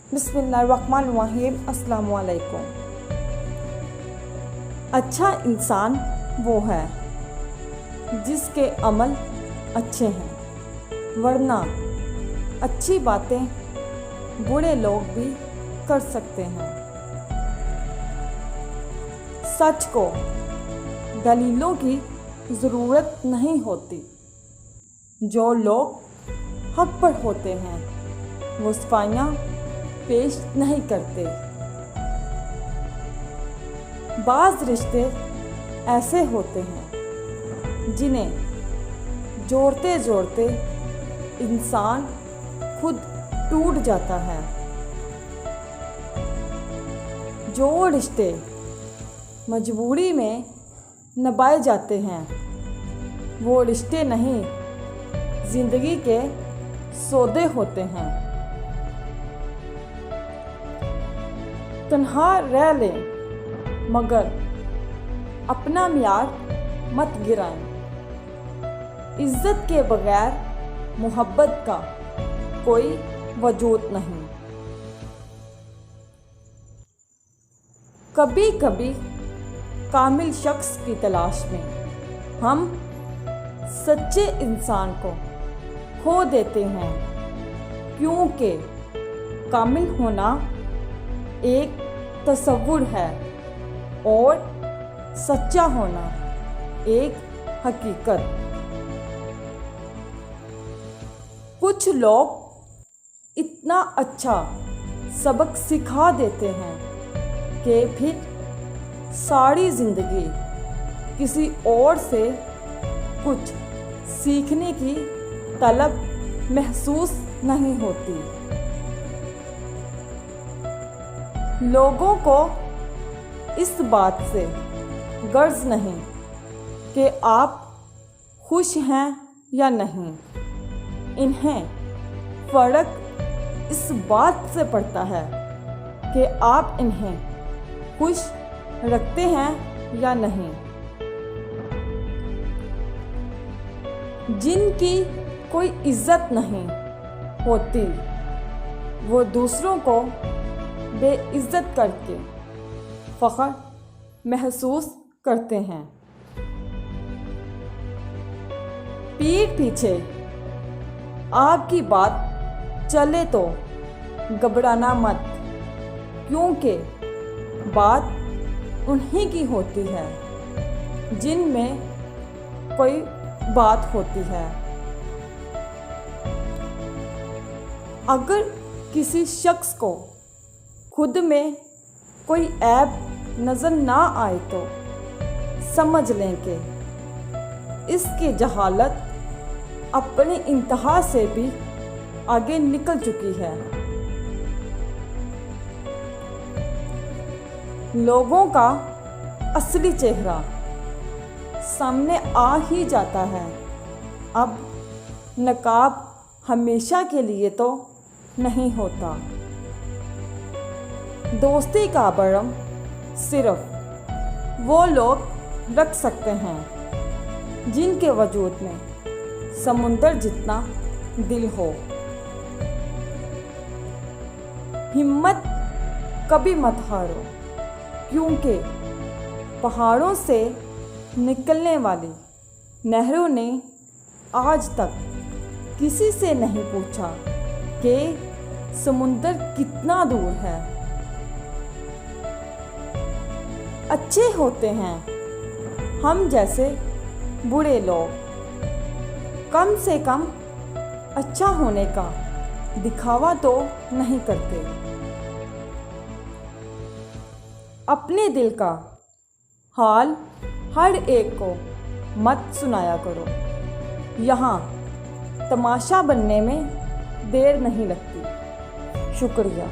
बिस्मिल्लाहिर्रहमानिर्रहीम। अस्सलाम वालेकुम। अच्छा इंसान वो है जिसके अमल अच्छे हैं, वरना अच्छी बातें बुरे लोग भी कर सकते हैं। सच को दलीलों की ज़रूरत नहीं होती। जो लोग हक पर होते हैं वो सफाइयाँ पेश नहीं करते। बाज़ रिश्ते ऐसे होते हैं जिन्हें जोड़ते जोड़ते इंसान खुद टूट जाता है। जो रिश्ते मजबूरी में निभाए जाते हैं वो रिश्ते नहीं, ज़िंदगी के सौदे होते हैं। तन्हा रह लें मगर अपना म्यार मत गिराएं। इज़्ज़त के बगैर मोहब्बत का कोई वजूद नहीं। कभी कभी कामिल शख्स की तलाश में हम सच्चे इंसान को खो देते हैं, क्योंकि कामिल होना एक तसव्वुर है और सच्चा होना एक हकीकत। कुछ लोग इतना अच्छा सबक सिखा देते हैं कि फिर सारी ज़िंदगी किसी और से कुछ सीखने की तलब महसूस नहीं होती। लोगों को इस बात से गर्ज नहीं कि आप खुश हैं या नहीं। इन्हें फ़र्क इस बात से पड़ता है कि आप इन्हें खुश रखते हैं या नहीं। जिनकी कोई इज़्ज़त नहीं होती वो दूसरों को बेइज्जत करके फ़ख्र महसूस करते हैं। पीठ पीछे आपकी बात चले तो घबराना मत, क्योंकि बात उन्हीं की होती है जिनमें कोई बात होती है। अगर किसी शख्स को खुद में कोई ऐब नज़र ना आए तो समझ लें कि इसकी जहालत अपनी इंतहा से भी आगे निकल चुकी है। लोगों का असली चेहरा सामने आ ही जाता है। अब नकाब हमेशा के लिए तो नहीं होता। दोस्ती का भरम सिर्फ वो लोग रख सकते हैं जिनके वजूद में समुंदर जितना दिल हो। हिम्मत कभी मत हारो, क्योंकि पहाड़ों से निकलने वाली नहरों ने आज तक किसी से नहीं पूछा कि समुंदर कितना दूर है। अच्छे होते हैं हम जैसे बुरे लोग, कम से कम अच्छा होने का दिखावा तो नहीं करते। अपने दिल का हाल हर एक को मत सुनाया करो। यहाँ तमाशा बनने में देर नहीं लगती। शुक्रिया।